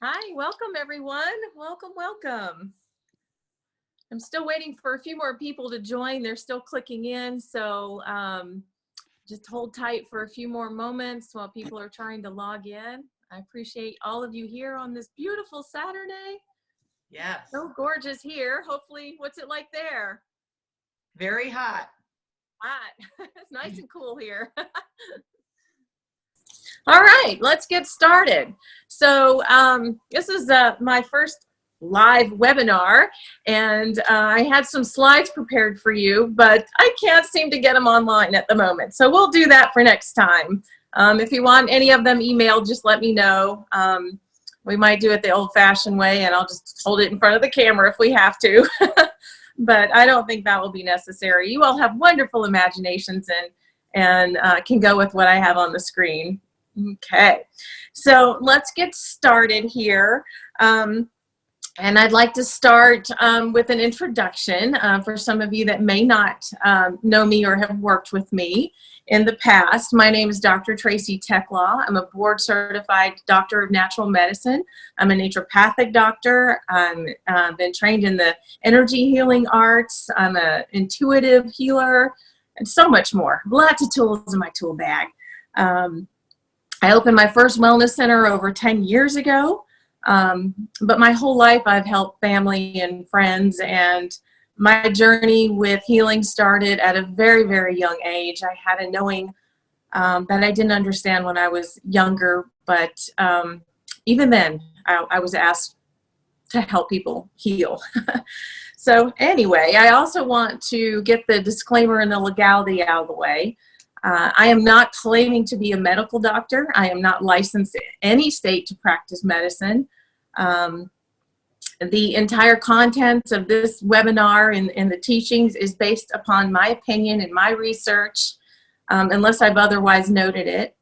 Hi, welcome everyone. Welcome, welcome. I'm still waiting for a few more people to join. They're still clicking in, so just hold tight for a few more moments while people are trying to log in. I appreciate all of you here on this beautiful Saturday. Yes. So gorgeous here. Hopefully, what's it like there? Very hot. Hot. It's nice and cool here. All right, let's get started. So this is my first live webinar, and I had some slides prepared for you, but I can't seem to get them online at the moment. So we'll do that for next time. If you want any of them emailed, just let me know. We might do it the old-fashioned way, and I'll just hold it in front of the camera if we have to. But I don't think that will be necessary. You all have wonderful imaginations and can go with what I have on the screen. Okay, so let's get started here. And I'd like to start with an introduction for some of you that may not know me or have worked with me in the past. My name is Dr. Tracy Teclaw. I'm a board-certified doctor of natural medicine. I'm a naturopathic doctor. I've been trained in the energy healing arts. I'm an intuitive healer, and so much more. Lots of tools in my tool bag. I opened my first wellness center over 10 years ago. But my whole life I've helped family and friends, and my journey with healing started at a very, very young age. I had a knowing that I didn't understand when I was younger, but even then I was asked to help people heal. So anyway, I also want to get the disclaimer and the legality out of the way. I am not claiming to be a medical doctor. I am not licensed in any state to practice medicine. The entire contents of this webinar and the teachings is based upon my opinion and my research, unless I've otherwise noted it.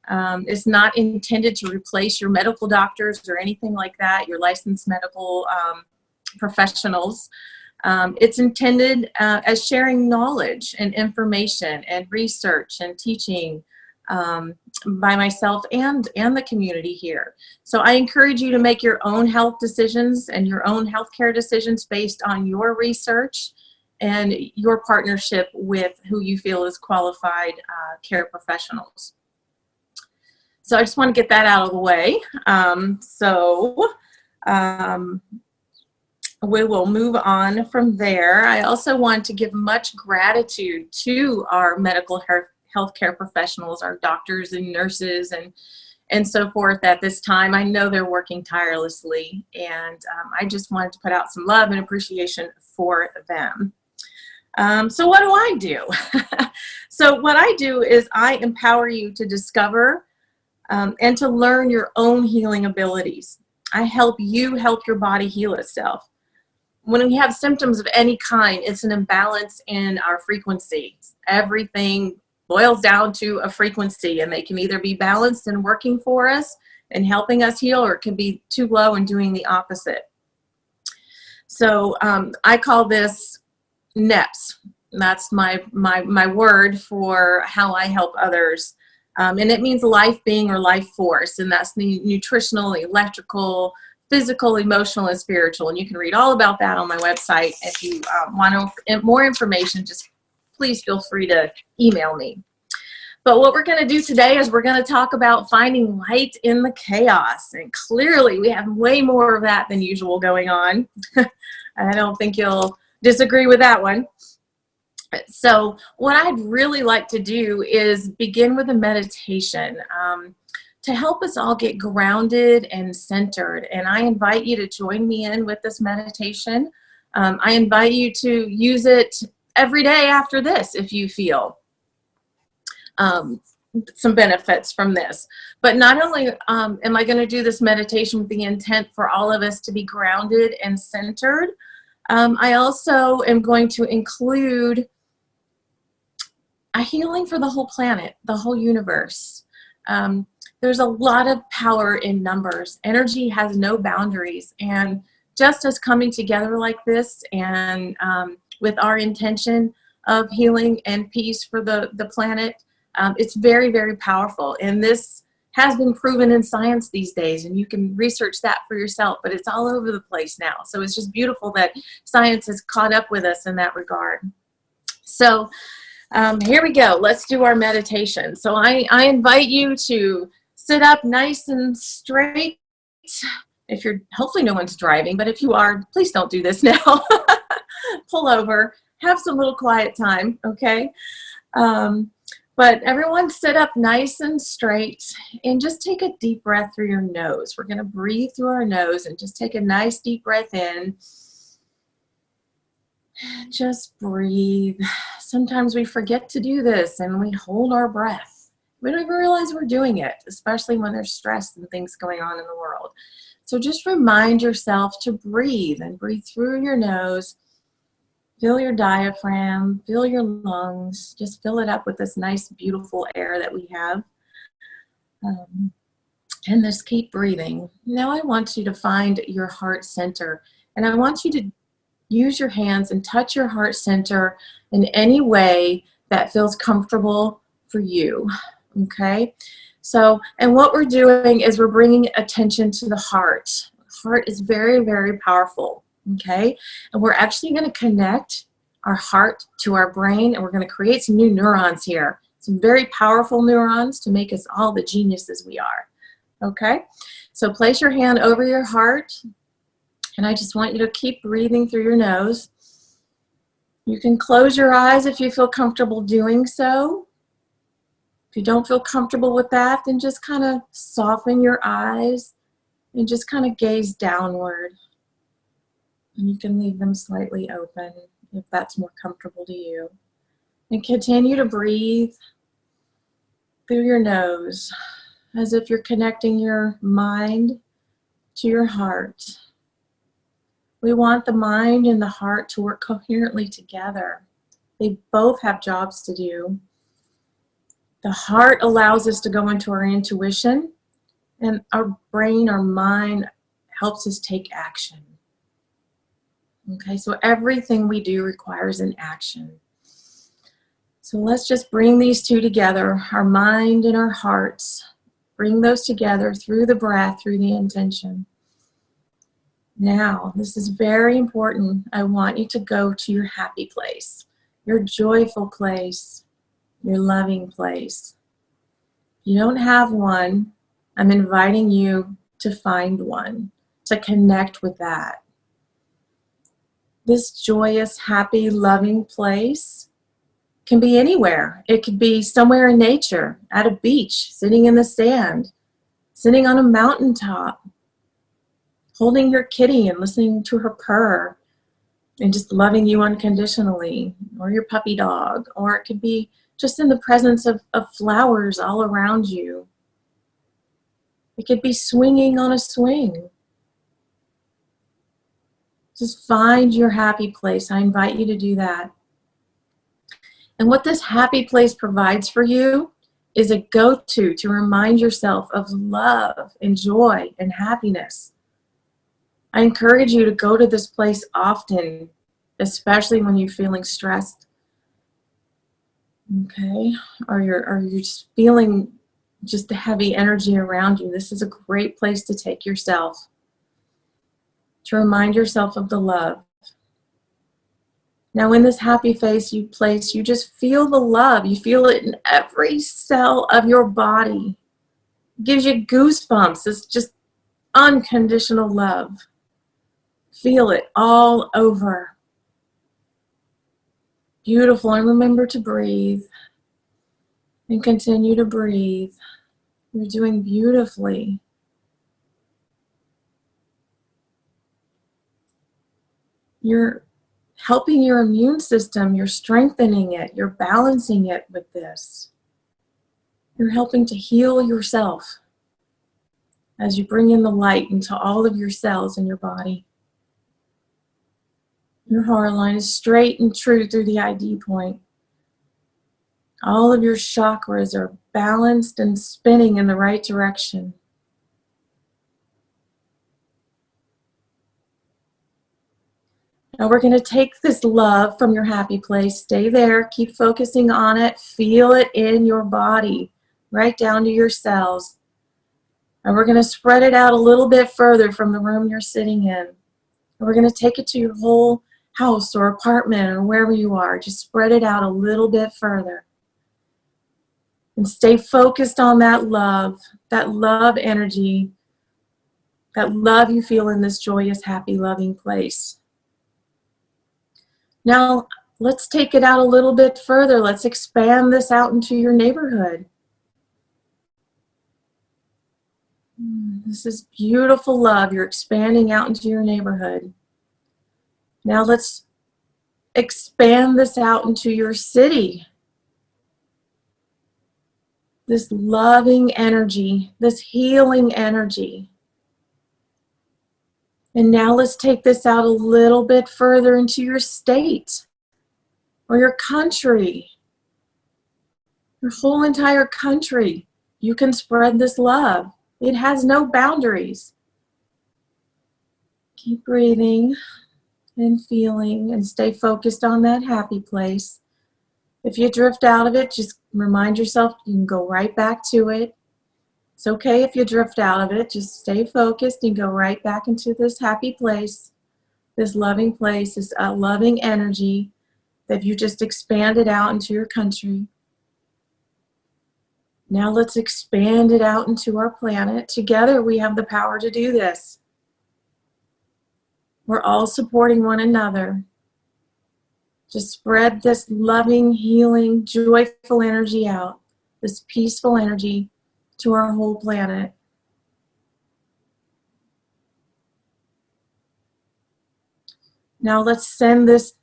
It's not intended to replace your medical doctors or anything like that, your licensed medical professionals. It's intended as sharing knowledge and information and research and teaching by myself and the community here. So I encourage you to make your own health decisions and your own healthcare decisions based on your research and your partnership with who you feel is qualified care professionals. So I just want to get that out of the way. We will move on from there. I also want to give much gratitude to our medical healthcare professionals, our doctors and nurses and so forth at this time. I know they're working tirelessly, and I just wanted to put out some love and appreciation for them. So what do I do? So what I do is I empower you to discover and to learn your own healing abilities. I help you help your body heal itself. When we have symptoms of any kind, it's an imbalance in our frequency. Everything boils down to a frequency, and they can either be balanced and working for us and helping us heal, or it can be too low and doing the opposite. So I call this NEPS. That's my word for how I help others. And it means life being or life force, and that's the nutritional, electrical, physical, emotional, and spiritual. And you can read all about that on my website. If you want more information, just please feel free to email me. But what we're going to do today is we're going to talk about finding light in the chaos. And clearly we have way more of that than usual going on. I don't think you'll disagree with that one. So what I'd really like to do is begin with a meditation to help us all get grounded and centered. And I invite you to join me in with this meditation. I invite you to use it every day after this if you feel some benefits from this. But not only am I going to do this meditation with the intent for all of us to be grounded and centered, I also am going to include a healing for the whole planet, the whole universe. There's a lot of power in numbers. Energy has no boundaries. And just as coming together like this and with our intention of healing and peace for the planet, it's very, very powerful. And this has been proven in science these days, and you can research that for yourself, but it's all over the place now. So it's just beautiful that science has caught up with us in that regard. So here we go. Let's do our meditation. So I invite you to sit up nice and straight. If you're, hopefully no one's driving, but if you are, please don't do this now. Pull over, have some little quiet time, okay? But everyone sit up nice and straight and just take a deep breath through your nose. We're going to breathe through our nose and just take a nice deep breath in. Just breathe. Sometimes we forget to do this and we hold our breath. We don't even realize we're doing it, especially when there's stress and things going on in the world. So just remind yourself to breathe and breathe through your nose. Fill your diaphragm, fill your lungs, just fill it up with this nice, beautiful air that we have. And just keep breathing. Now I want you to find your heart center, and I want you to use your hands and touch your heart center in any way that feels comfortable for you, okay? So, and what we're doing is we're bringing attention to the heart. The heart is very, very powerful. Okay, and we're actually going to connect our heart to our brain, and we're going to create some new neurons here, some very powerful neurons to make us all the geniuses we are. Okay, so place your hand over your heart, and I just want you to keep breathing through your nose. You can close your eyes if you feel comfortable doing so. If you don't feel comfortable with that, then just kind of soften your eyes and just kind of gaze downward. And you can leave them slightly open if that's more comfortable to you. And continue to breathe through your nose as if you're connecting your mind to your heart. We want the mind and the heart to work coherently together. They both have jobs to do. The heart allows us to go into our intuition, and our brain, our mind, helps us take action. Okay, so everything we do requires an action. So let's just bring these two together, our mind and our hearts. Bring those together through the breath, through the intention. Now, this is very important. I want you to go to your happy place, your joyful place, your loving place. If you don't have one, I'm inviting you to find one, to connect with that. This joyous, happy, loving place can be anywhere. It could be somewhere in nature, at a beach, sitting in the sand, sitting on a mountaintop, holding your kitty and listening to her purr and just loving you unconditionally, or your puppy dog, or it could be just in the presence of flowers all around you. It could be swinging on a swing. Just find your happy place. I invite you to do that. And what this happy place provides for you is a go-to to remind yourself of love and joy and happiness. I encourage you to go to this place often, especially when you're feeling stressed. Okay, or you're just feeling just the heavy energy around you. This is a great place to take yourself, to remind yourself of the love. Now in this happy place, you just feel the love. You feel it in every cell of your body. It gives you goosebumps. It's just unconditional love. Feel it all over. Beautiful. And remember to breathe. And continue to breathe. You're doing beautifully. You're helping your immune system. You're strengthening it. You're balancing it with this. You're helping to heal yourself as you bring in the light into all of your cells in your body. Your heart line is straight and true through the ID point. All of your chakras are balanced and spinning in the right direction. Now we're going to take this love from your happy place. Stay there. Keep focusing on it. Feel it in your body, right down to your cells. And we're going to spread it out a little bit further from the room you're sitting in. And we're going to take it to your whole house or apartment or wherever you are. Just spread it out a little bit further. And stay focused on that love energy, that love you feel in this joyous, happy, loving place. Now, let's take it out a little bit further. Let's expand this out into your neighborhood. This is beautiful love. You're expanding out into your neighborhood. Now let's expand this out into your city. This loving energy, this healing energy. And now let's take this out a little bit further into your state or your country, your whole entire country. You can spread this love. It has no boundaries. Keep breathing and feeling and stay focused on that happy place. If you drift out of it, just remind yourself you can go right back to it. It's okay if you drift out of it. Just stay focused and go right back into this happy place, this loving place, this loving energy that you just expanded out into your country. Now let's expand it out into our planet. Together we have the power to do this. We're all supporting one another. Just spread this loving, healing, joyful energy out, this peaceful energy to our whole planet. Now let's send this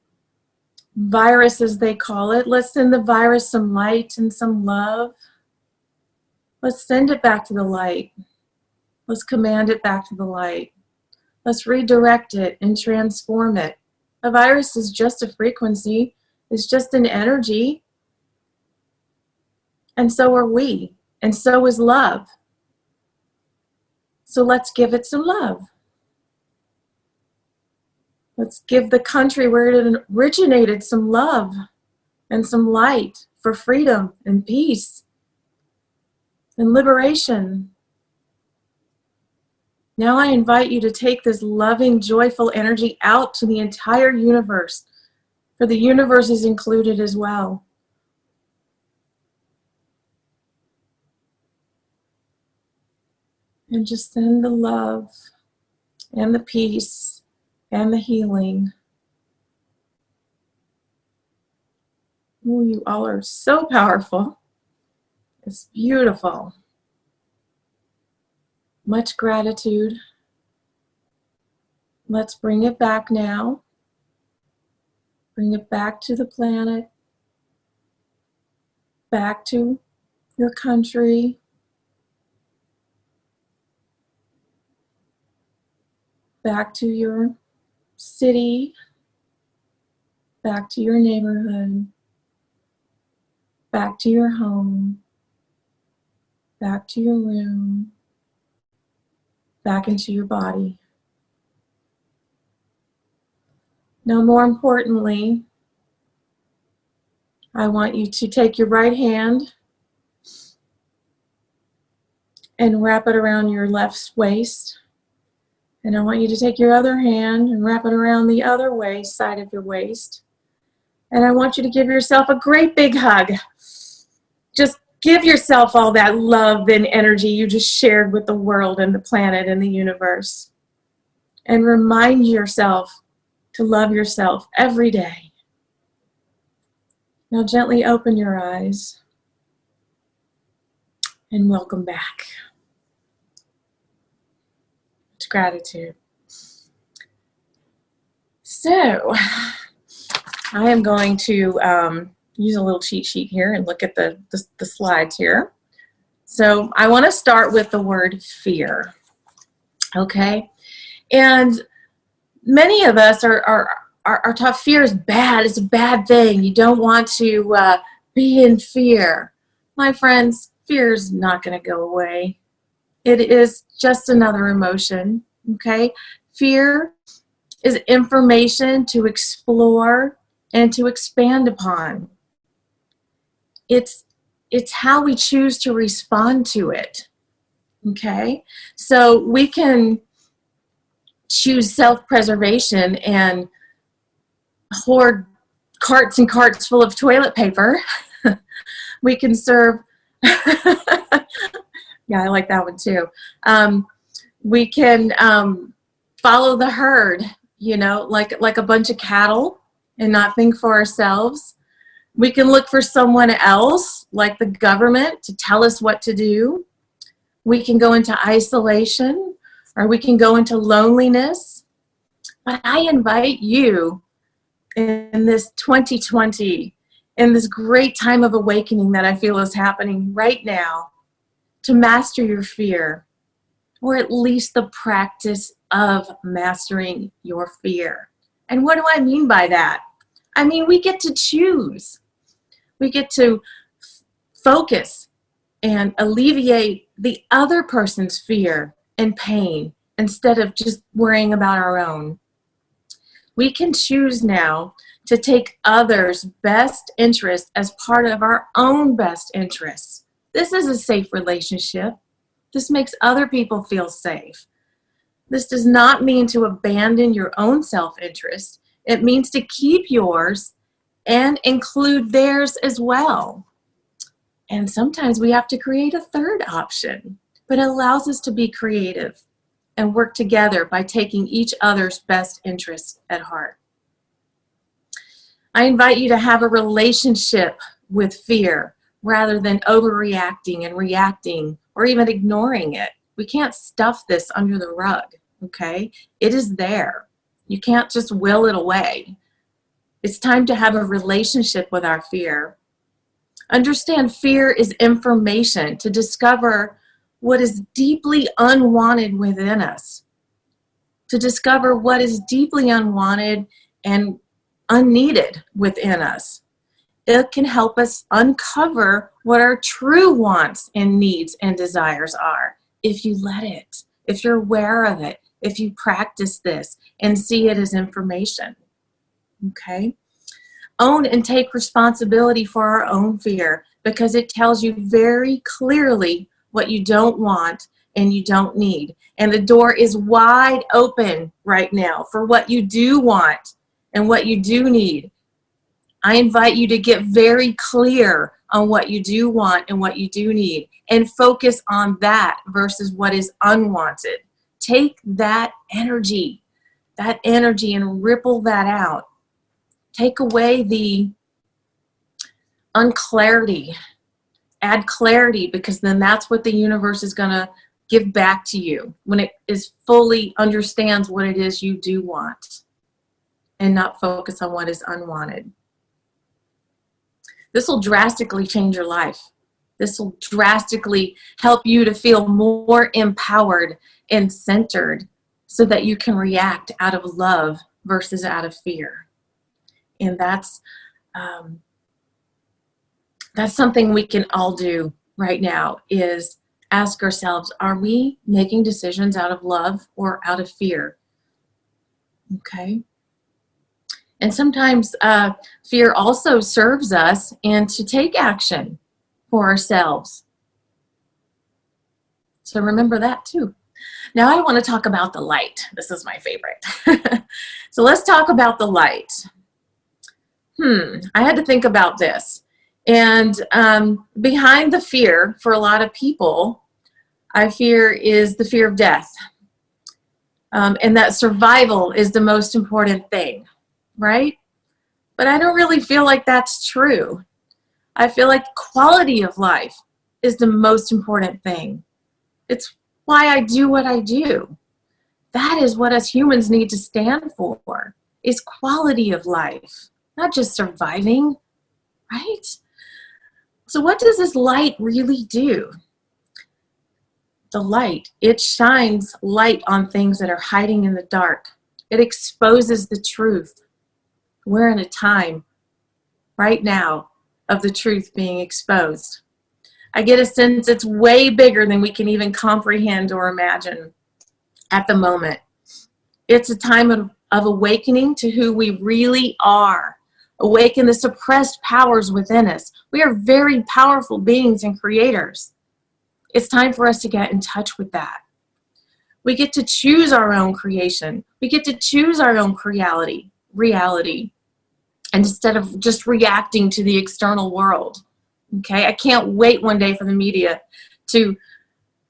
virus, as they call it, let's send the virus some light and some love. Let's send it back to the light. Let's command it back to the light. Let's redirect it and transform it. A virus is just a frequency. It's just an energy. And so are we. And so is love. So let's give it some love. Let's give the country where it originated some love and some light for freedom and peace and liberation. Now I invite you to take this loving, joyful energy out to the entire universe, for the universe is included as well. And just send the love and the peace and the healing. Ooh, you all are so powerful. It's beautiful. Much gratitude. Let's bring it back now. Bring it back to the planet, back to your country, back to your city, back to your neighborhood, back to your home, back to your room, back into your body. Now, more importantly, I want you to take your right hand and wrap it around your left waist. And I want you to take your other hand and wrap it around the other waist, side of your waist. And I want you to give yourself a great big hug. Just give yourself all that love and energy you just shared with the world and the planet and the universe. And remind yourself to love yourself every day. Now gently open your eyes and welcome back. It's gratitude. So I am going to use a little cheat sheet here and look at the slides here. So I want to start with the word fear. Okay? And many of us are taught fear is bad. It's a bad thing. You don't want to be in fear. My friends, fear is not going to go away. It is just another emotion. Okay? Fear is information to explore and to expand upon. It's how we choose to respond to it. Okay? So we can choose self-preservation and hoard carts and carts full of toilet paper. We can serve, yeah, I like that one too. We can follow the herd, you know, like a bunch of cattle and not think for ourselves. We can look for someone else, like the government, to tell us what to do. We can go into isolation, or we can go into loneliness. But I invite you in this 2020, in this great time of awakening that I feel is happening right now, to master your fear, or at least the practice of mastering your fear. And what do I mean by that? I mean, we get to choose. We get to focus and alleviate the other person's fear and pain instead of just worrying about our own. We can choose now to take others' best interest as part of our own best interests. This is a safe relationship. This makes other people feel safe. This does not mean to abandon your own self-interest. It means to keep yours and include theirs as well. And sometimes we have to create a third option, but it allows us to be creative and work together by taking each other's best interests at heart. I invite you to have a relationship with fear rather than overreacting and reacting or even ignoring it. We can't stuff this under the rug, okay? It is there. You can't just will it away. It's time to have a relationship with our fear. Understand fear is information to discover what is deeply unwanted within us, to discover what is deeply unwanted and unneeded within us. It can help us uncover what our true wants and needs and desires are if you let it, if you're aware of it, if you practice this and see it as information. Okay? Own and take responsibility for our own fear, because it tells you very clearly what you don't want and you don't need. And the door is wide open right now for what you do want and what you do need. I invite you to get very clear on what you do want and what you do need and focus on that versus what is unwanted. Take that energy and ripple that out. Take away the unclarity. Add clarity, because then that's what the universe is going to give back to you when it is fully understands what it is you do want and not focus on what is unwanted. This will drastically change your life. This will drastically help you to feel more empowered and centered so that you can react out of love versus out of fear. And that's something we can all do right now, is ask ourselves, are we making decisions out of love or out of fear? Okay. And sometimes fear also serves us and to take action for ourselves. So remember that too. Now I want to talk about the light. This is my favorite. So let's talk about the light. I had to think about this. And behind the fear for a lot of people, I fear is the fear of death. And that survival is the most important thing, right? But I don't really feel like that's true. I feel like quality of life is the most important thing. It's why I do what I do. That is what us humans need to stand for, is quality of life, not just surviving, right? So what does this light really do? The light, it shines light on things that are hiding in the dark. It exposes the truth. We're in a time right now of the truth being exposed. I get a sense it's way bigger than we can even comprehend or imagine at the moment. It's a time of awakening to who we really are. Awaken the suppressed powers within us. We are very powerful beings and creators. It's time for us to get in touch with that. We get to choose our own creation. We get to choose our own reality, and instead of just reacting to the external world. Okay, I can't wait one day for the media to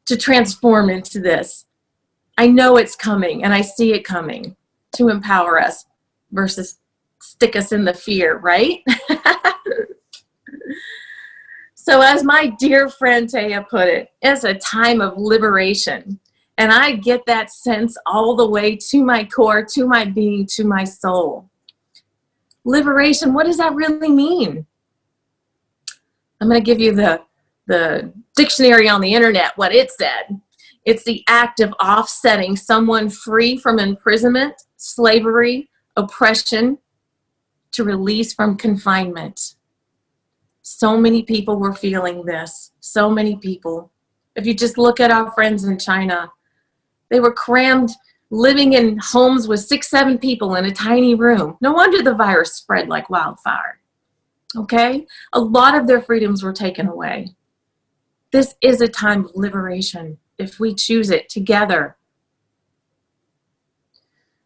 transform into this. I know it's coming, and I see it coming to empower us versus stick us in the fear, right? So as my dear friend Taya put it, it's a time of liberation. And I get that sense all the way to my core, to my being, to my soul. Liberation, what does that really mean? I'm going to give you the dictionary on the internet, what it said. It's the act of offsetting someone free from imprisonment, slavery, oppression, to release from confinement. So many people were feeling this. So many people. If you just look at our friends in China, they were crammed, living in homes with 6, 7 people in a tiny room. No wonder the virus spread like wildfire. Okay? A lot of their freedoms were taken away. This is a time of liberation if we choose it together.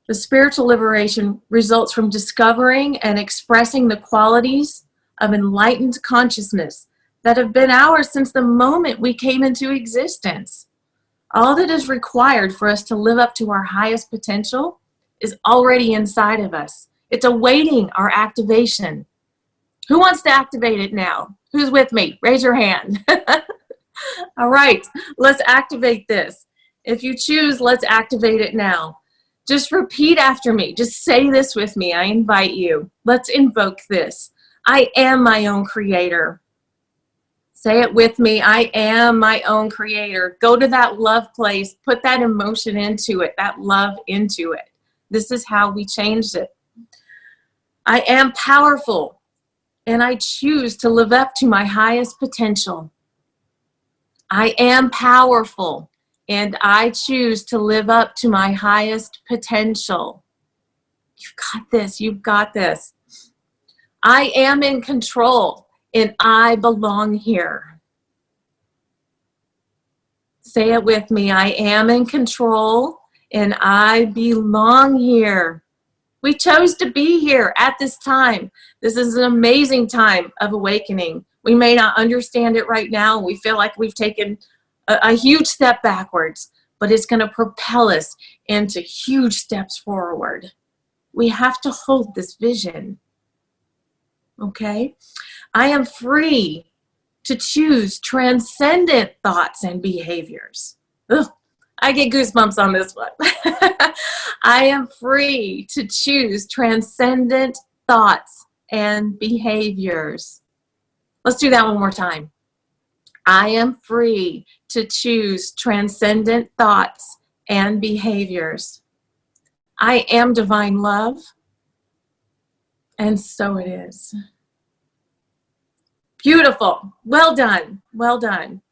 The spiritual liberation results from discovering and expressing the qualities of enlightened consciousness that have been ours since the moment we came into existence. All that is required for us to live up to our highest potential is already inside of us. It's awaiting our activation. Who wants to activate it now? Who's with me? Raise your hand. All right, let's activate this. If you choose, let's activate it now. Just repeat after me. Just say this with me. I invite you. Let's invoke this. I am my own creator. Say it with me. I am my own creator. Go to that love place. Put that emotion into it, that love into it. This is how we change it. I am powerful, and I choose to live up to my highest potential. I am powerful, and I choose to live up to my highest potential. You've got this. You've got this. I am in control, and I belong here. Say it with me. I am in control, and I belong here. We chose to be here at this time. This is an amazing time of awakening. We may not understand it right now. We feel like we've taken a huge step backwards, but it's going to propel us into huge steps forward. We have to hold this vision. Okay? I am free to choose transcendent thoughts and behaviors. Ugh, I get goosebumps on this one. I am free to choose transcendent thoughts and behaviors. Let's do that one more time. I am free to choose transcendent thoughts and behaviors. I am divine love, and so it is. Beautiful. Well done. Well done.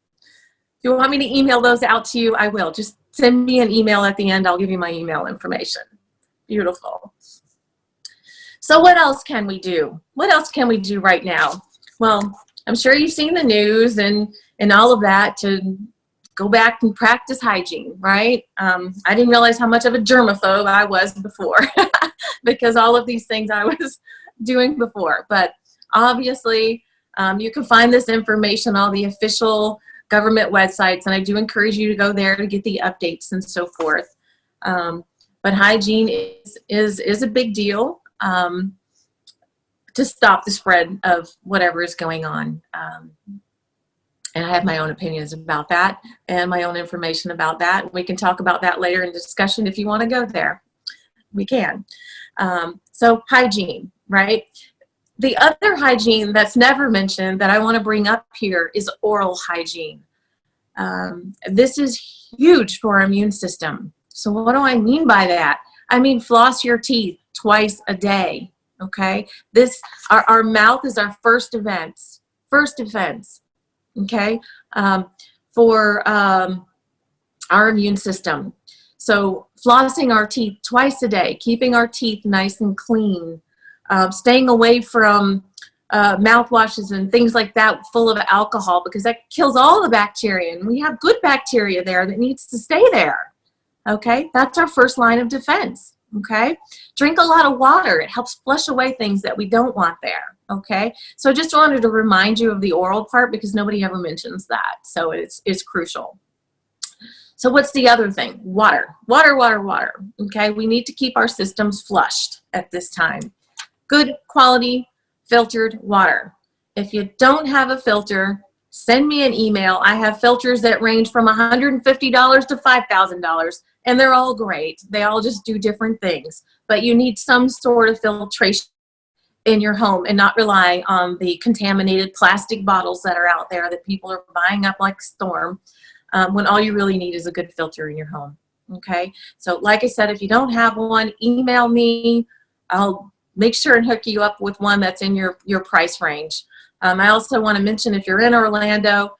If you want me to email those out to you, I will. Just send me an email at the end. I'll give you my email information. Beautiful. So what else can we do? What else can we do right now? Well, I'm sure you've seen the news and all of that to go back and practice hygiene, right? I didn't realize how much of a germaphobe I was before because all of these things I was doing before. But obviously, you can find this information on the official government websites, and I do encourage you to go there to get the updates and so forth. But hygiene is a big deal to stop the spread of whatever is going on. And I have my own opinions about that and my own information about that. We can talk about that later in discussion if you want to go there. We can. So hygiene, right? The other hygiene that's never mentioned that I want to bring up here is oral hygiene. This is huge for our immune system. So what do I mean by that? I mean floss your teeth twice a day, okay? Our mouth is our first defense, okay, for our immune system. So flossing our teeth twice a day, keeping our teeth nice and clean, staying away from mouthwashes and things like that full of alcohol, because that kills all the bacteria, and we have good bacteria there that needs to stay there. Okay, that's our first line of defense. Okay, drink a lot of water. It helps flush away things that we don't want there. Okay, so I just wanted to remind you of the oral part because nobody ever mentions that, so it's crucial. So what's the other thing? Water, water, water, water. Okay, we need to keep our systems flushed at this time. Good quality filtered water. If you don't have a filter, send me an email. I have filters that range from $150 to $5,000, and they're all great. They all just do different things, but you need some sort of filtration in your home and not rely on the contaminated plastic bottles that are out there that people are buying up like a storm, when all you really need is a good filter in your home. Okay, so like I said, if you don't have one, email me. I'll make sure and hook you up with one that's in your price range. I also want to mention, if you're in Orlando,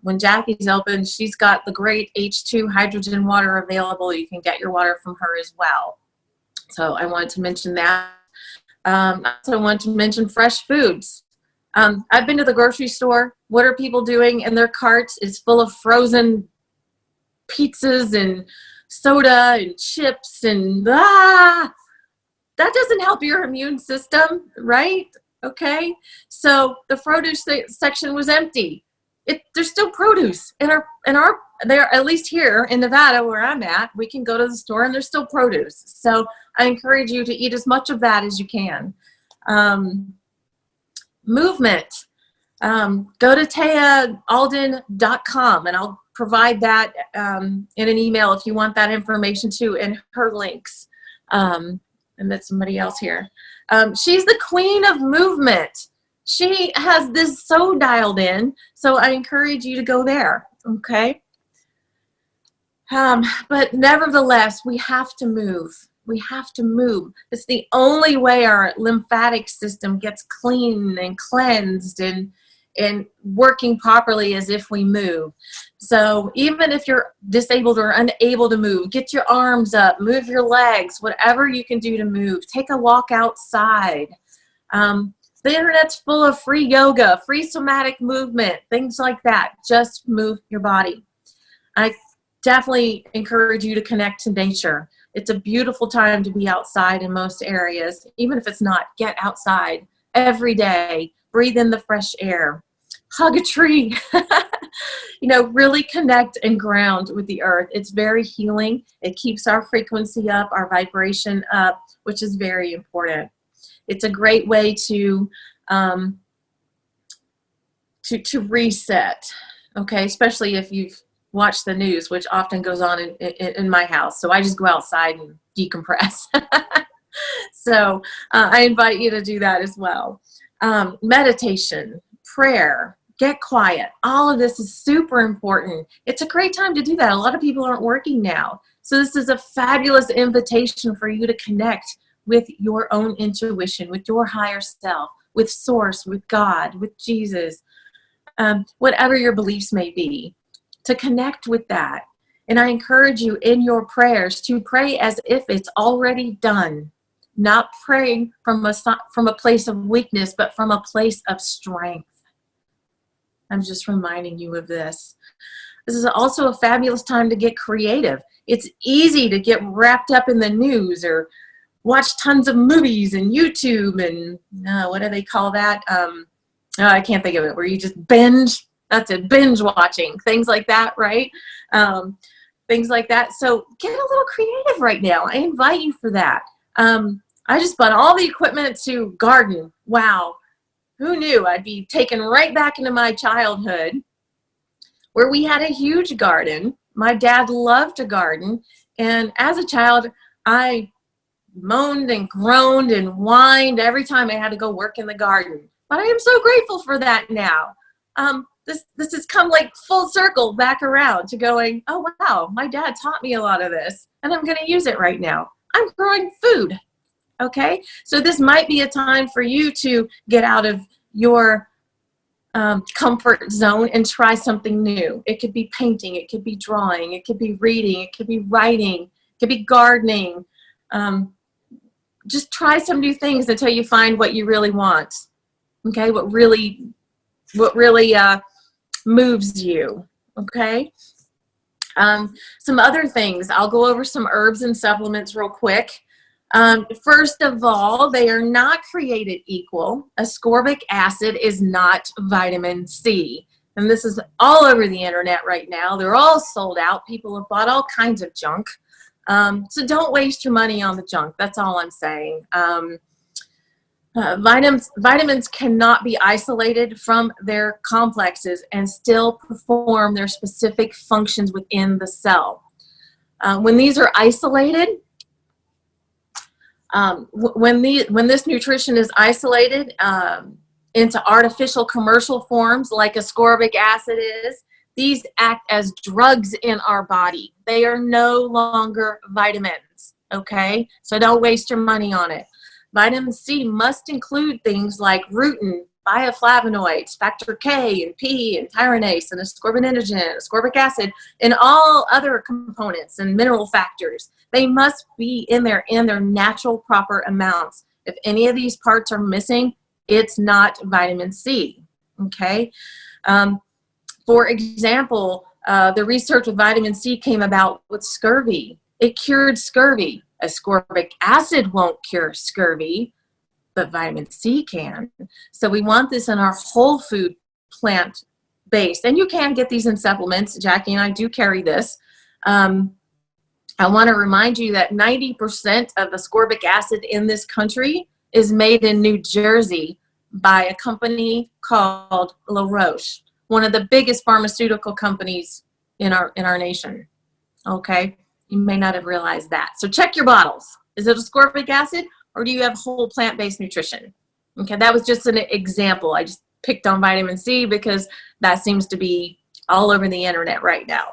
when Jackie's open, she's got the great H2 hydrogen water available. You can get your water from her as well. So I wanted to mention that. I also want to mention fresh foods. I've been to the grocery store. What are people doing in their carts is full of frozen pizzas and soda and chips and that doesn't help your immune system, right? Okay, so the produce section was empty. There's still produce in our there, at least here in Nevada where I'm at. We can go to the store and there's still produce. So I encourage you to eat as much of that as you can. Movement. Go to tayalden.com and I'll provide that in an email if you want that information too, and her links. And that's somebody else here. She's the queen of movement. She has this so dialed in, so I encourage you to go there, okay? But nevertheless, we have to move. We have to move. It's the only way our lymphatic system gets clean and cleansed and working properly, as if we move. So even if you're disabled or unable to move, get your arms up, move your legs, whatever you can do to move. Take a walk outside. The internet's full of free yoga, free somatic movement, things like that. Just move your body. I definitely encourage you to connect to nature. It's a beautiful time to be outside in most areas. Even if it's not, get outside every day. Breathe in the fresh air. Hug a tree. You know, really connect and ground with the earth. It's very healing. It keeps our frequency up, our vibration up, which is very important. It's a great way to reset, okay? Especially if you've watched the news, which often goes on in my house. So I just go outside and decompress. So I invite you to do that as well. Meditation, prayer, get quiet. All of this is super important. It's a great time to do that. A lot of people aren't working now. So this is a fabulous invitation for you to connect with your own intuition, with your higher self, with Source, with God, with Jesus, whatever your beliefs may be, to connect with that. And I encourage you in your prayers to pray as if it's already done, not praying from a place of weakness, but from a place of strength. I'm just reminding you of this. This is also a fabulous time to get creative. It's easy to get wrapped up in the news or watch tons of movies and YouTube and what do they call that? I can't think of it, where you just binge. That's it, binge watching, things like that, right? Things like that. So get a little creative right now. I invite you for that. I just bought all the equipment to garden. Wow. Who knew? I'd be taken right back into my childhood where we had a huge garden. My dad loved to garden. And as a child, I moaned and groaned and whined every time I had to go work in the garden. But I am so grateful for that now. This has come like full circle back around to going, oh, wow, my dad taught me a lot of this, and I'm going to use it right now. I'm growing food. Okay, so this might be a time for you to get out of your comfort zone and try something new. It could be painting, it could be drawing, it could be reading, it could be writing, it could be gardening. Just try some new things until you find what you really want. Okay, what really moves you. Okay. Some other things, I'll go over some herbs and supplements real quick. First of all, they are not created equal. Ascorbic acid is not vitamin C. And this is all over the internet right now. They're all sold out. People have bought all kinds of junk. So don't waste your money on the junk. That's all I'm saying. Vitamins cannot be isolated from their complexes and still perform their specific functions within the cell. When these are isolated, when this nutrition is isolated into artificial commercial forms like ascorbic acid is, these act as drugs in our body. They are no longer vitamins, okay? So don't waste your money on it. Vitamin C must include things like rutin, bioflavonoids, factor K and P and tyronase and ascorbininogen, ascorbic acid, and all other components and mineral factors. They must be in their natural proper amounts. If any of these parts are missing, it's not vitamin C, okay? For example, the research with vitamin C came about with scurvy. It cured scurvy. Ascorbic acid won't cure scurvy, but vitamin C can. So we want this in our whole food plant-based. And you can get these in supplements. Jackie and I do carry this. I want to remind you that 90% of ascorbic acid in this country is made in New Jersey by a company called La Roche, one of the biggest pharmaceutical companies in our nation. Okay? You may not have realized that. So check your bottles. Is it ascorbic acid or do you have whole plant-based nutrition? Okay, that was just an example. I just picked on vitamin C because that seems to be all over the internet right now.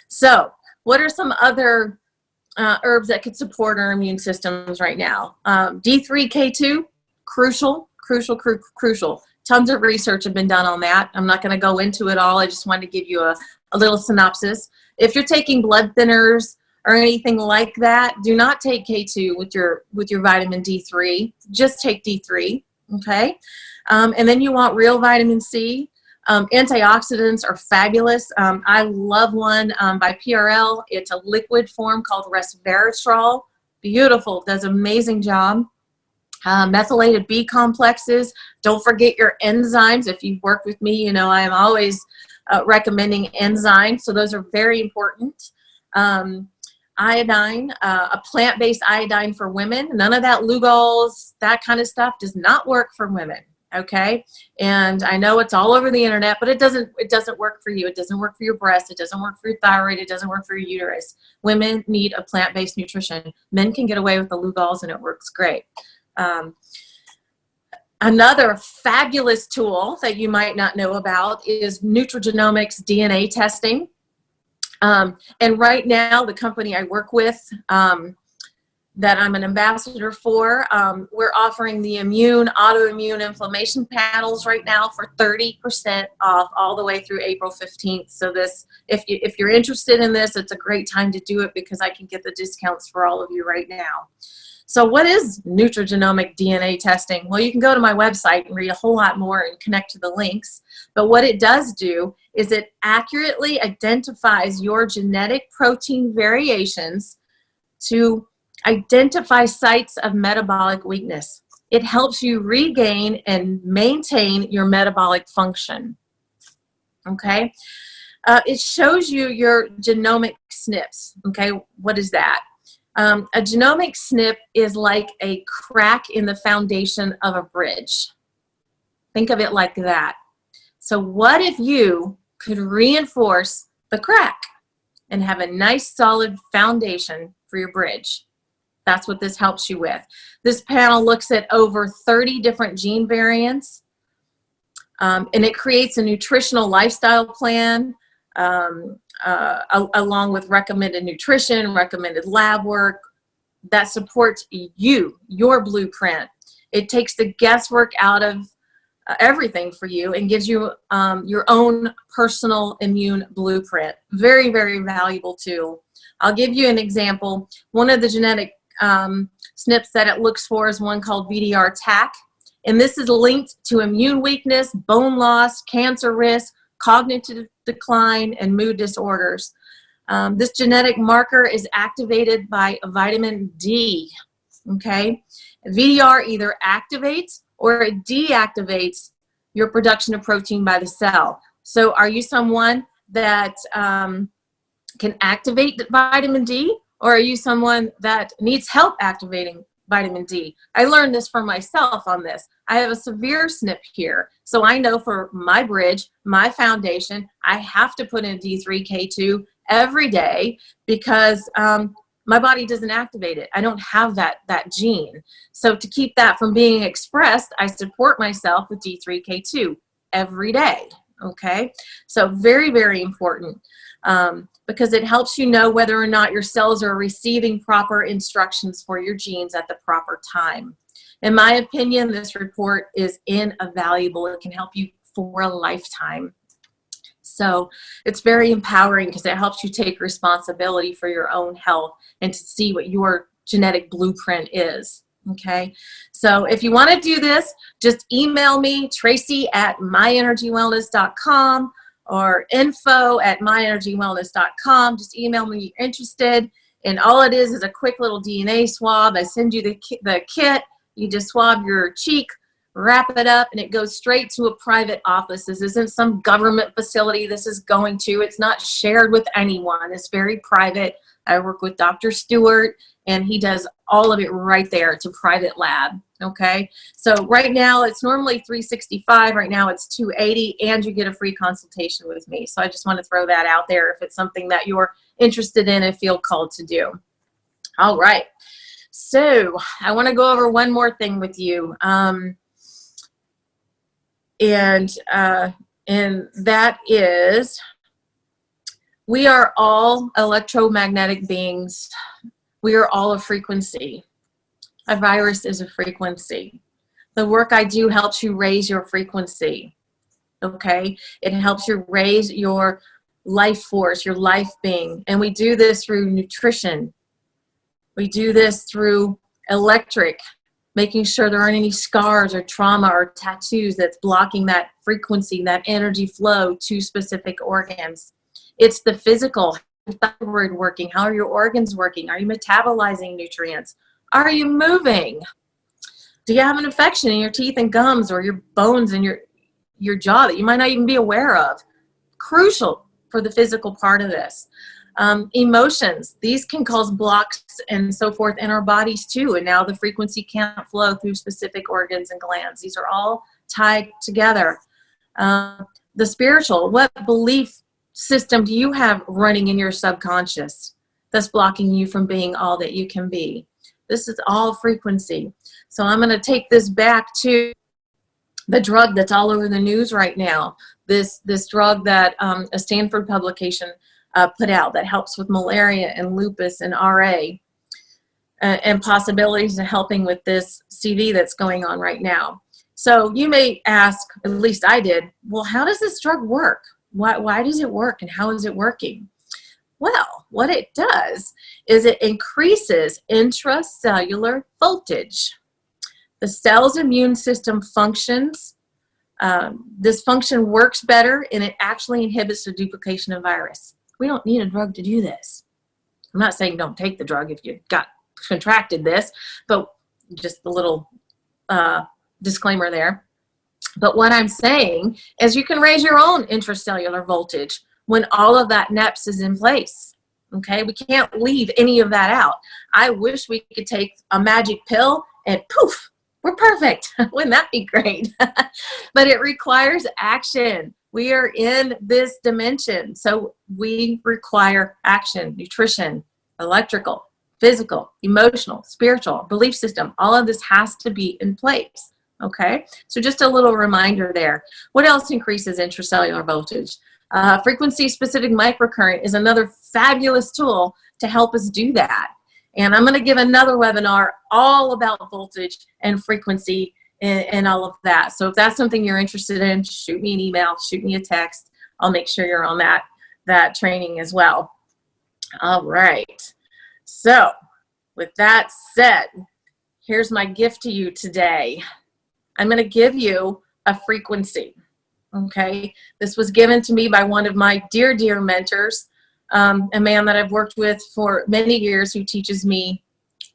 So what are some other herbs that could support our immune systems right now? D3K2, crucial. Tons of research have been done on that. I'm not going to go into it all. I just wanted to give you a little synopsis. If you're taking blood thinners or anything like that, do not take K2 with your vitamin D3. Just take D3, okay? And then you want real vitamin C. Antioxidants are fabulous. I love one by PRL. It's a liquid form called resveratrol. Beautiful, does an amazing job. Methylated B complexes. Don't forget your enzymes. If you've worked with me, you know I am always recommending enzymes. So those are very important. Iodine, a plant-based iodine for women. None of that Lugols, that kind of stuff does not work for women. Okay, and I know it's all over the internet, but it doesn't work for you. It doesn't work for your breast. It doesn't work for your thyroid. It doesn't work for your uterus. Women need a plant-based nutrition. Men can get away with the Lugols, and it works great. Another fabulous tool that you might not know about is nutrigenomics DNA testing. And right now, the company I work with, that I'm an ambassador for, we're offering the autoimmune inflammation panels right now for 30% off all the way through April 15th. So if you're interested in this, it's a great time to do it because I can get the discounts for all of you right now. So what is nutrigenomic DNA testing? Well, you can go to my website and read a whole lot more and connect to the links. But what it does do is it accurately identifies your genetic protein variations to identify sites of metabolic weakness. It helps you regain and maintain your metabolic function. Okay? It shows you your genomic SNPs. Okay, what is that? A genomic SNP is like a crack in the foundation of a bridge. Think of it like that. So what if you could reinforce the crack and have a nice solid foundation for your bridge? That's what this helps you with. This panel looks at over 30 different gene variants, and it creates a nutritional lifestyle plan along with recommended nutrition, recommended lab work that supports your blueprint. It takes the guesswork out of everything for you and gives you your own personal immune blueprint. Very, very valuable tool. I'll give you an example. One of the genetic SNPs that it looks for is one called VDR-TAC. And this is linked to immune weakness, bone loss, cancer risk, cognitive decline, and mood disorders. This genetic marker is activated by vitamin D, okay? VDR either activates or it deactivates your production of protein by the cell. So are you someone that can activate vitamin D, or are you someone that needs help activating vitamin D? I learned this for myself on this. I have a severe SNP here. So I know for my bridge, my foundation, I have to put in D3K2 every day because my body doesn't activate it. I don't have that gene. So to keep that from being expressed, I support myself with D3K2 every day. Okay, so very, very important because it helps you know whether or not your cells are receiving proper instructions for your genes at the proper time. In my opinion, this report is invaluable. It can help you for a lifetime. So it's very empowering because it helps you take responsibility for your own health and to see what your genetic blueprint is. Okay, so if you want to do this, just email me, tracy@myenergywellness.com or info@myenergywellness.com. Just email me if you're interested. And all it is a quick little DNA swab. I send you the kit. You just swab your cheek, wrap it up, and it goes straight to a private office. This isn't some government facility this is going to. It's not shared with anyone. It's very private. I work with Dr. Stewart, and he does all of it right there. It's a private lab, okay? So right now, it's normally $365. Right now, it's $280, and you get a free consultation with me. So I just want to throw that out there if it's something that you're interested in and feel called to do. All right. So I want to go over one more thing with you. And that is, we are all electromagnetic beings. We are all a frequency. A virus is a frequency. The work I do helps you raise your frequency, okay? It helps you raise your life force, your life being. And we do this through nutrition. We do this through electric, making sure there aren't any scars or trauma or tattoos that's blocking that frequency, that energy flow to specific organs. It's the physical, thyroid working, how are your organs working? Are you metabolizing nutrients? Are you moving? Do you have an infection in your teeth and gums or your bones and your jaw that you might not even be aware of? Crucial for the physical part of this. Emotions, these can cause blocks and so forth in our bodies too, and now the frequency can't flow through specific organs and glands. These are all tied together. The spiritual, what belief system do you have running in your subconscious that's blocking you from being all that you can be? This is all frequency. So I'm going to take this back to the drug that's all over the news right now. This drug that a Stanford publication put out that helps with malaria and lupus and RA and possibilities of helping with this CV that's going on right now. So you may ask, at least I did, well, how does this drug work? Why does it work and how is it working? Well, what it does is it increases intracellular voltage. The cell's immune system functions. This function works better, and it actually inhibits the duplication of virus. We don't need a drug to do this. I'm not saying don't take the drug if you got contracted this, but just a little disclaimer there. But what I'm saying is you can raise your own intracellular voltage when all of that NEPS is in place. Okay, we can't leave any of that out. I wish we could take a magic pill and poof, we're perfect. Wouldn't that be great? But it requires action. We are in this dimension, so we require action, nutrition, electrical, physical, emotional, spiritual, belief system. All of this has to be in place. Okay, so just a little reminder there. What else increases intracellular voltage? Frequency-specific microcurrent is another fabulous tool to help us do that. And I'm going to give another webinar all about voltage and frequency and all of that. So if that's something you're interested in, shoot me an email, shoot me a text. I'll make sure you're on that training as well. All right. So with that said, here's my gift to you today. I'm going to give you a frequency. Okay. This was given to me by one of my dear, dear mentors, a man that I've worked with for many years who teaches me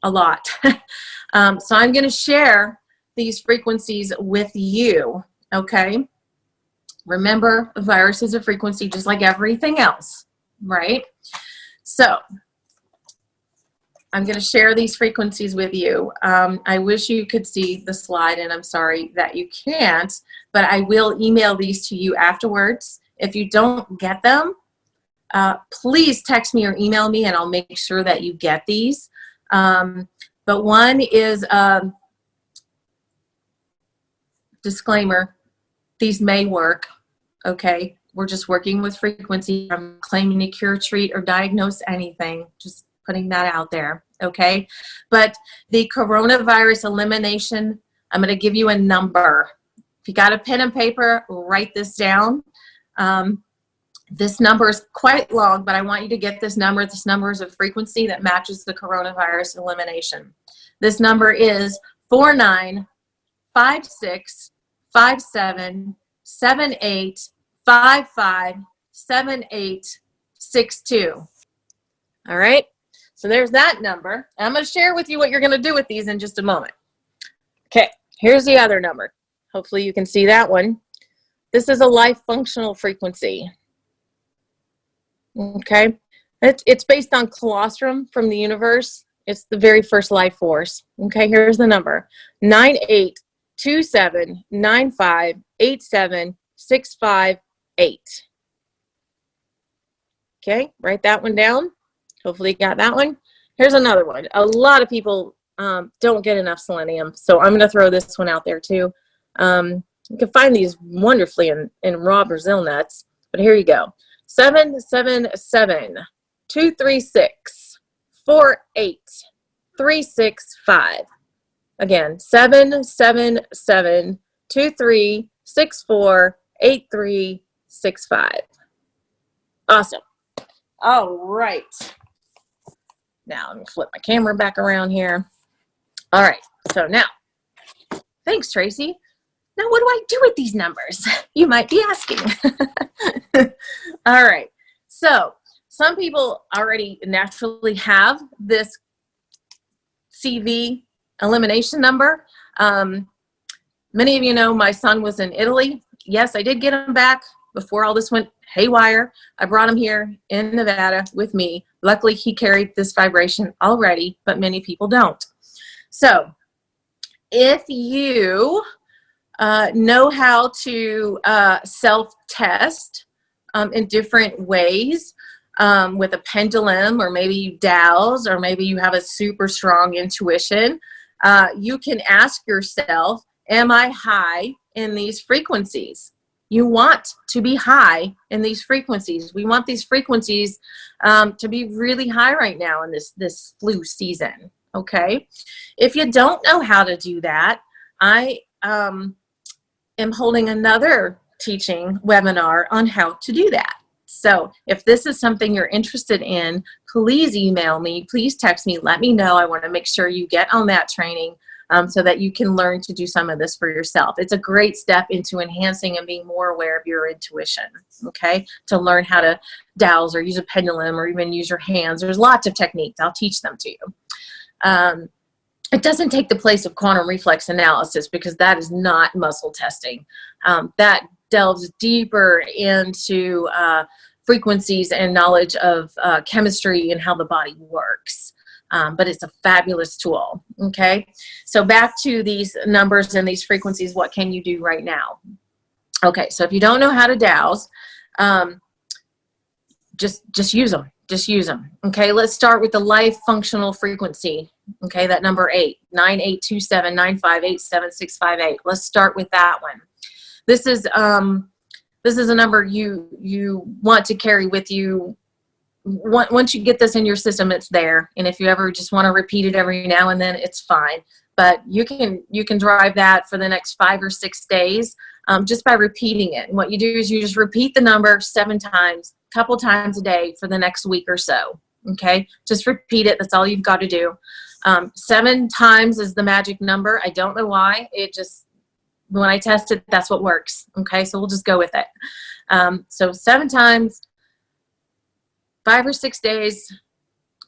a lot. So I'm going to share these frequencies with you. Okay. Remember, a virus is a frequency just like everything else, right? So I'm going to share these frequencies with you. I wish you could see the slide, and I'm sorry that you can't, but I will email these to you afterwards. If you don't get them, please text me or email me, and I'll make sure that you get these. But one is disclaimer, these may work, okay? We're just working with frequency. I'm claiming to cure, treat, or diagnose anything. Just putting that out there, okay? But the coronavirus elimination, I'm going to give you a number. If you got a pen and paper, write this down. This number is quite long, but I want you to get this number. This number is a frequency that matches the coronavirus elimination. This number is 49565778557862. All right? So there's that number. I'm going to share with you what you're going to do with these in just a moment. Okay, here's the other number. Hopefully you can see that one. This is a life functional frequency. Okay, it's based on colostrum from the universe. It's the very first life force. Okay, here's the number: 9827958765. Okay, write that one down. Hopefully you got that one. Here's another one. A lot of people don't get enough selenium, so I'm going to throw this one out there too. You can find these wonderfully in raw Brazil nuts, but here you go. 777-236-48365. Again, 777-236-48365. Awesome. All right. Now I'm going to flip my camera back around here. All right. So now, thanks, Tracy. Now, what do I do with these numbers? You might be asking. All right. So some people already naturally have this CV elimination number. Many of you know my son was in Italy. Yes, I did get him back before all this went haywire. I brought him here in Nevada with me. Luckily, he carried this vibration already, but many people don't. So if you know how to self-test in different ways with a pendulum, or maybe you dowse, or maybe you have a super strong intuition, you can ask yourself, am I high in these frequencies? You want to be high in these frequencies. We want these frequencies to be really high right now in this flu season, okay? If you don't know how to do that, I am holding another teaching webinar on how to do that. So if this is something you're interested in, please email me, please text me, let me know. I want to make sure you get on that training so that you can learn to do some of this for yourself. It's a great step into enhancing and being more aware of your intuition, okay? To learn how to dowse or use a pendulum or even use your hands. There's lots of techniques. I'll teach them to you. It doesn't take the place of quantum reflex analysis because that is not muscle testing. That delves deeper into frequencies and knowledge of chemistry and how the body works. But it's a fabulous tool, okay? So back to these numbers and these frequencies, what can you do right now? Okay, so if you don't know how to dowse, just use them. Just use them. Okay, let's start with the life functional frequency. Okay, that number 8, 9827958765. Let's start with that one. This is a number you want to carry with you. Once you get this in your system, it's there. And if you ever just want to repeat it every now and then, it's fine. But you can drive that for the next 5 or 6 days just by repeating it. And what you do is you just repeat the number 7 times, a couple times a day for the next week or so. Okay, just repeat it. That's all you've got to do. 7 times is the magic number. I don't know why. when I test it, that's what works. Okay, so we'll just go with it. So 7 times, 5 or 6 days,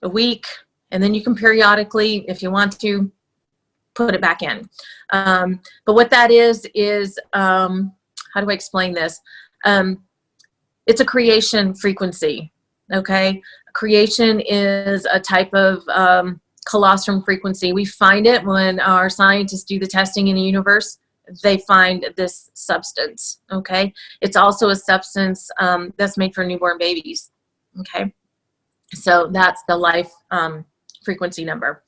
a week, and then you can periodically, if you want to, put it back in. But what that is how do I explain this? It's a creation frequency. Okay, creation is a type of colostrum frequency. We find it when our scientists do the testing in the universe. They find this substance. Okay, it's also a substance that's made for newborn babies. Okay, so that's the life frequency number.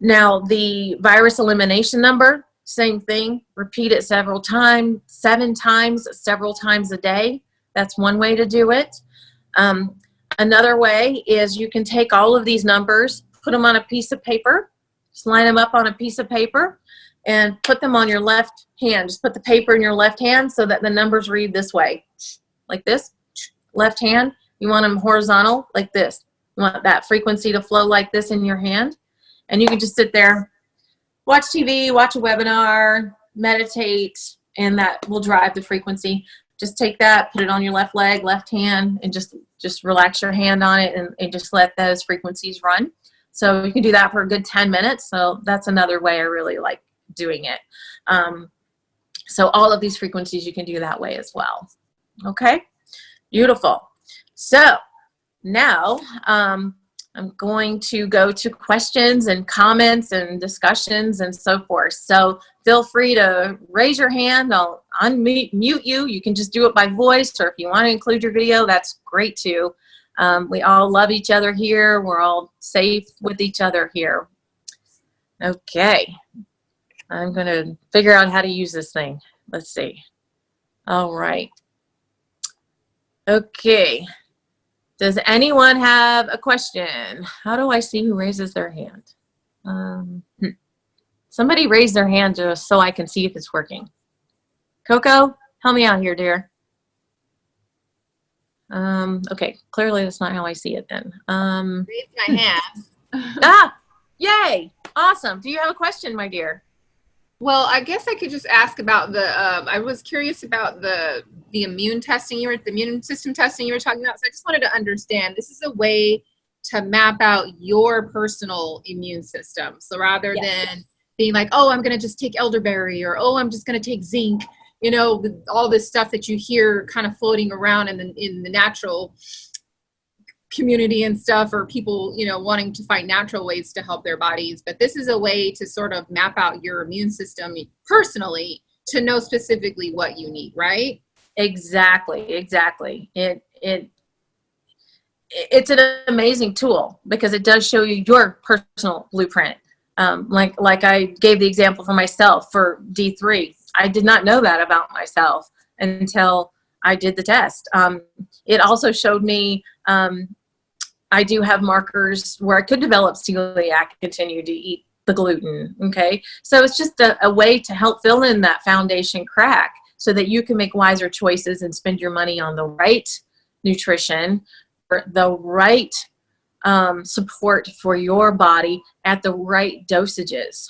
Now the virus elimination number, same thing. Repeat it several times, 7 times, several times a day. That's one way to do it. Another way is you can take all of these numbers, put them on a piece of paper, just line them up on a piece of paper, and put them on your left hand. Just put the paper in your left hand so that the numbers read this way, like this. Left hand, you want them horizontal, like this. You want that frequency to flow like this in your hand. And you can just sit there, watch TV, watch a webinar, meditate, and that will drive the frequency. Just take that, put it on your left leg, left hand, and just relax your hand on it and just let those frequencies run. So you can do that for a good 10 minutes. So that's another way I really like doing it. So all of these frequencies you can do that way as well. Okay, beautiful. So now I'm going to go to questions and comments and discussions and so forth. So feel free to raise your hand. I'll unmute you. You can just do it by voice, or if you want to include your video, that's great too. We all love each other here. We're all safe with each other here. Okay. I'm going to figure out how to use this thing. Let's see. All right. Okay. Does anyone have a question? How do I see who raises their hand? Somebody raise their hand just so I can see if it's working. Coco, help me out here, dear. Okay, clearly that's not how I see it then. Raise my hand. Yay, awesome. Do you have a question, my dear? Well, I guess I could just ask about the, I was curious about the immune testing the immune system testing you were talking about. So I just wanted to understand, this is a way to map out your personal immune system. So rather than being like, oh, I'm going to just take elderberry, or, oh, I'm just going to take zinc, you know, all this stuff that you hear kind of floating around in the natural community and stuff, or people, you know, wanting to find natural ways to help their bodies. But this is a way to sort of map out your immune system personally to know specifically what you need, right? Exactly. It's an amazing tool because it does show you your personal blueprint. Like I gave the example for myself for D3. I did not know that about myself until I did the test. It also showed me I do have markers where I could develop celiac, continue to eat the gluten. Okay, so it's just a way to help fill in that foundation crack so that you can make wiser choices and spend your money on the right nutrition, or the right support for your body at the right dosages.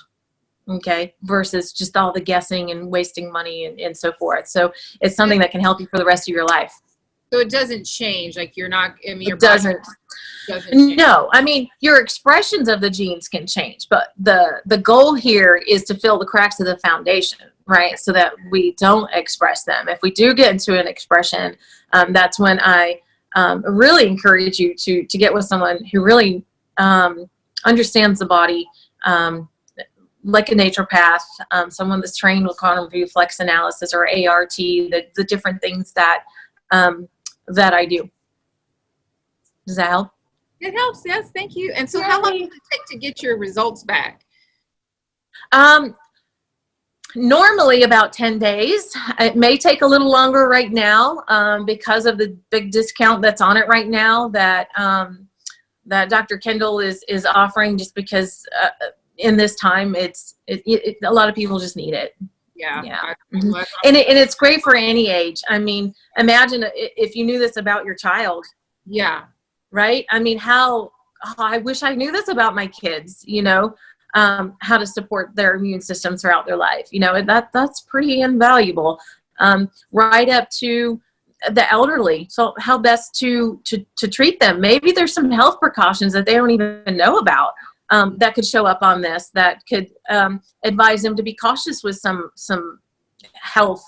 Okay, versus just all the guessing and wasting money and so forth. So it's something that can help you for the rest of your life. So it doesn't change, like you're not, I mean, your It doesn't change. No, I mean, your expressions of the genes can change, but the goal here is to fill the cracks of the foundation, right? So that we don't express them. If we do get into an expression, that's when I really encourage you to get with someone who really understands the body, like a naturopath, someone that's trained with quantum reflex analysis or ART, the different things that I do. Does that help? It helps, yes, thank you. And so how long does it take to get your results back? Normally about 10 days. It may take a little longer right now because of the big discount that's on it right now that Dr. Kendall is offering, just because in this time a lot of people just need it. Yeah. Mm-hmm. And it's great for any age. I mean, imagine if you knew this about your child. Yeah. Right? I mean, I wish I knew this about my kids, you know. how to support their immune system throughout their life. You know, and that's pretty invaluable. Right up to the elderly. So how best to treat them. Maybe there's some health precautions that they don't even know about, that could show up on this, that could advise them to be cautious with some health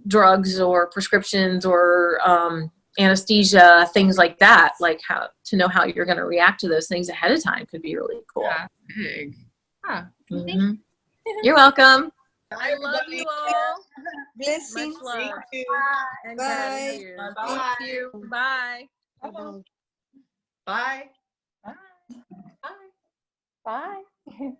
drugs or prescriptions or anesthesia, things like that. Like how to know how you're going to react to those things ahead of time could be really cool. Yeah, big. Huh. Mhm. You're welcome. Bye, I love everybody. you all. Blessings. Much love. Thank you. And Bye. gratitude. Bye-bye. Thank you. Bye. Bye. Bye. Bye.